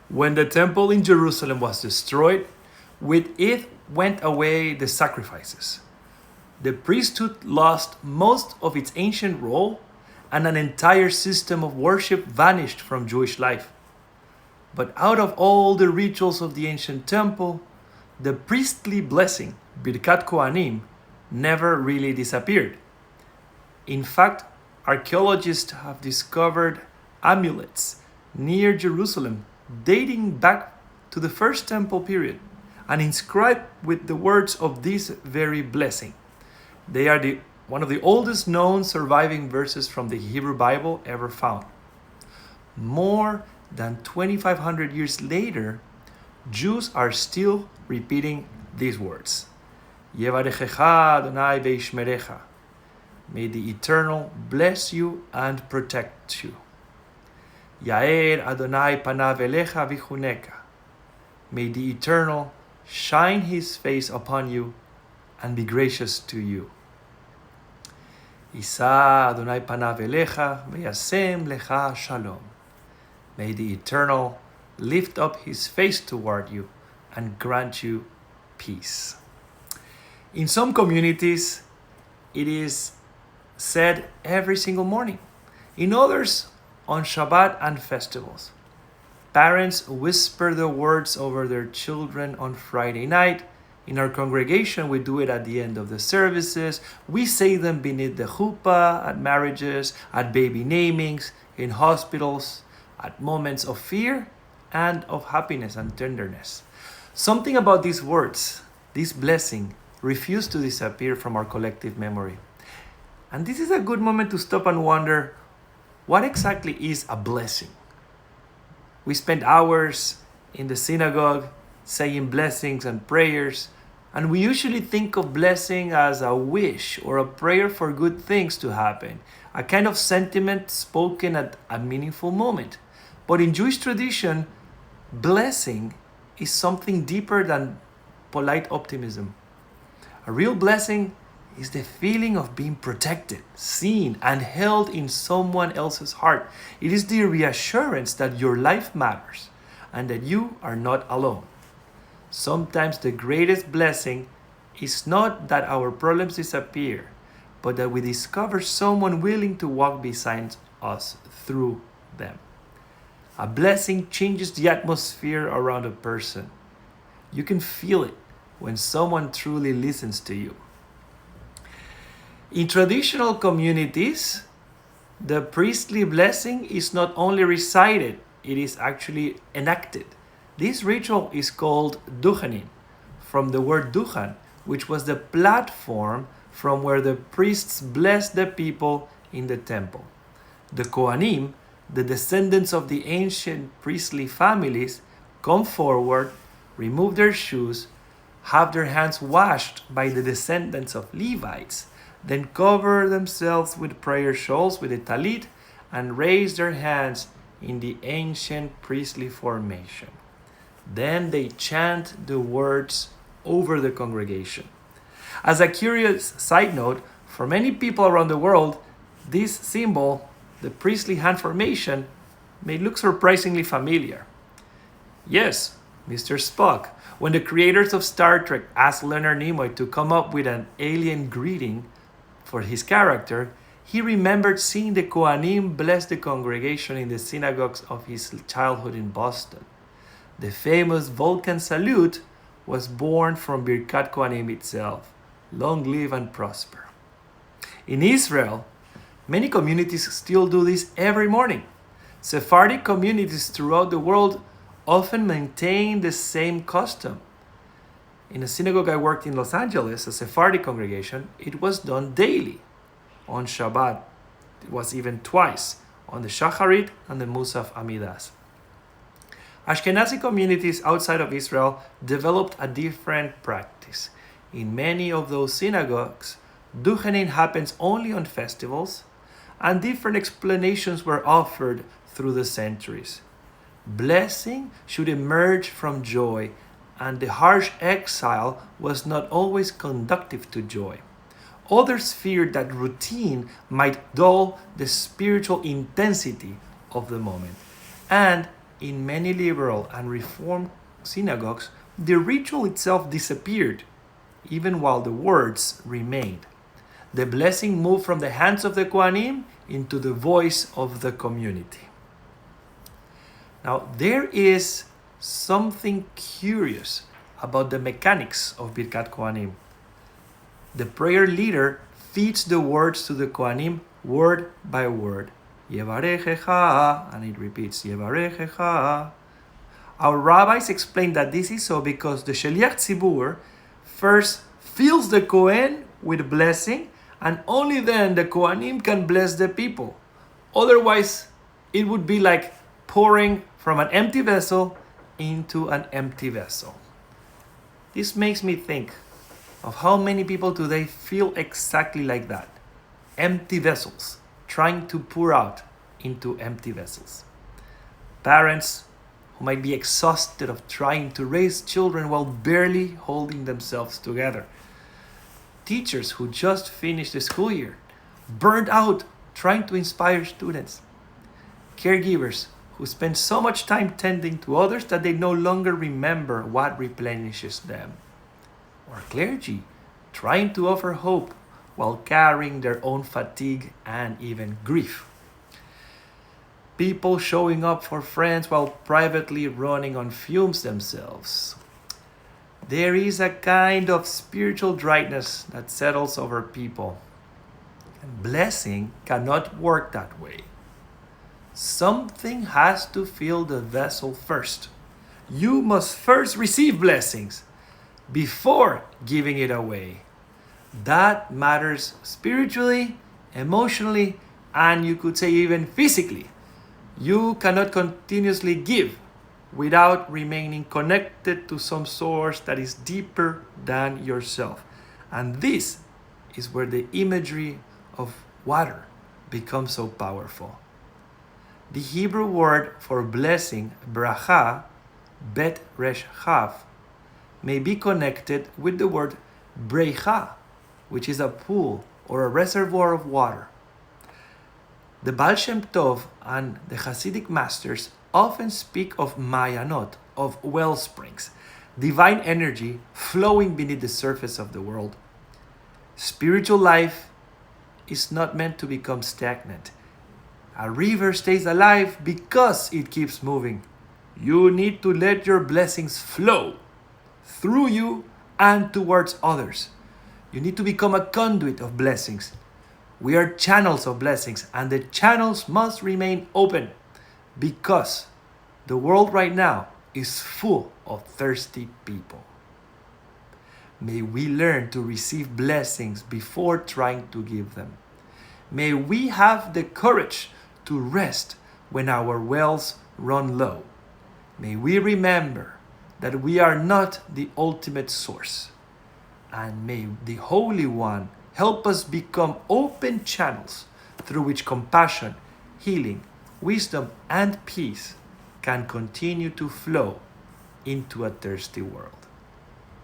When the temple in Jerusalem was destroyed, with it went away the sacrifices. The priesthood lost most of its ancient role, and an entire system of worship vanished from Jewish life. But out of all the rituals of the ancient temple, the priestly blessing, Birkat Kohanim, never really disappeared. In fact, archaeologists have discovered amulets near Jerusalem dating back to the first temple period and inscribed with the words of this very blessing. They are one of the oldest known surviving verses from the Hebrew Bible ever found. More than 2,500 years later, Jews are still repeating these words. Yevarechecha Adonai veishmerecha. May the Eternal bless you and protect you. Yair Adonai panav elecha vichuneka. May the Eternal shine his face upon you and be gracious to you. Isa Adonai panav elecha veyasem lecha shalom. May the Eternal lift up his face toward you and grant you peace. In some communities, it is said every single morning. In others, on Shabbat and festivals. Parents whisper the words over their children on Friday night. In our congregation, we do it at the end of the services. We say them beneath the chuppah, at marriages, at baby namings, in hospitals, at moments of fear and of happiness and tenderness. Something about these words, this blessing, refuse to disappear from our collective memory. And this is a good moment to stop and wonder, what exactly is a blessing? We spend hours in the synagogue saying blessings and prayers, and we usually think of blessing as a wish or a prayer for good things to happen, a kind of sentiment spoken at a meaningful moment. But in Jewish tradition, blessing is something deeper than polite optimism. A real blessing is the feeling of being protected, seen, and held in someone else's heart. It is the reassurance that your life matters and that you are not alone. Sometimes the greatest blessing is not that our problems disappear, but that we discover someone willing to walk beside us through them. A blessing changes the atmosphere around a person. You can feel it when someone truly listens to you. In traditional communities, the priestly blessing is not only recited, it is actually enacted. This ritual is called duchanin, from the word duchan, which was the platform from where the priests blessed the people in the temple. The Kohanim, the descendants of the ancient priestly families, come forward, remove their shoes, have their hands washed by the descendants of Levites, then cover themselves with prayer shawls, with a talit, and raise their hands in the ancient priestly formation. Then they chant the words over the congregation. As a curious side note, for many people around the world, this symbol, the priestly hand formation, may look surprisingly familiar. Yes, Mr. Spock, when the creators of Star Trek asked Leonard Nimoy to come up with an alien greeting for his character, he remembered seeing the Kohanim bless the congregation in the synagogues of his childhood in Boston. The famous Vulcan salute was born from Birkat Kohanim itself. Long live and prosper. In Israel, many communities still do this every morning. Sephardic communities throughout the world often maintain the same custom. In a synagogue I worked in Los Angeles, a Sephardic congregation, it was done daily. On Shabbat, it was even twice, on the Shacharit and the Musaf Amidas. Ashkenazi communities outside of Israel developed a different practice. In many of those synagogues, duchenin happens only on festivals, and different explanations were offered through the centuries. Blessing should emerge from joy, and the harsh exile was not always conducive to joy. Others feared that routine might dull the spiritual intensity of the moment. And in many liberal and reform synagogues, the ritual itself disappeared, even while the words remained. The blessing moved from the hands of the Kohanim into the voice of the community. Now, there is something curious about the mechanics of Birkat Kohanim. The prayer leader feeds the words to the Kohanim word by word. Yevarechecha, and it repeats, Yevarechecha. Our rabbis explain that this is so because the Sheliach Tzibur first fills the Kohen with blessing, and only then the Kohanim can bless the people. Otherwise, it would be like pouring from an empty vessel into an empty vessel. This makes me think of how many people today feel exactly like that. Empty vessels, trying to pour out into empty vessels. Parents who might be exhausted of trying to raise children while barely holding themselves together. Teachers who just finished the school year, burned out trying to inspire students. Caregivers who spend so much time tending to others that they no longer remember what replenishes them. Or clergy trying to offer hope while carrying their own fatigue and even grief. People showing up for friends while privately running on fumes themselves. There is a kind of spiritual dryness that settles over people. And blessing cannot work that way. Something has to fill the vessel first. You must first receive blessings before giving it away. That matters spiritually, emotionally, and you could say even physically. You cannot continuously give without remaining connected to some source that is deeper than yourself. And this is where the imagery of water becomes so powerful. The Hebrew word for blessing, bracha, bet resh chav, may be connected with the word breicha, which is a pool or a reservoir of water. The Baal Shem Tov and the Hasidic masters often speak of mayanot, of wellsprings, divine energy flowing beneath the surface of the world. Spiritual life is not meant to become stagnant. A river stays alive because it keeps moving. You need to let your blessings flow through you and towards others. You need to become a conduit of blessings. We are channels of blessings, and the channels must remain open because the world right now is full of thirsty people. May we learn to receive blessings before trying to give them. May we have the courage to rest when our wells run low. May we remember that we are not the ultimate source. And may the Holy One help us become open channels through which compassion, healing, wisdom, and peace can continue to flow into a thirsty world.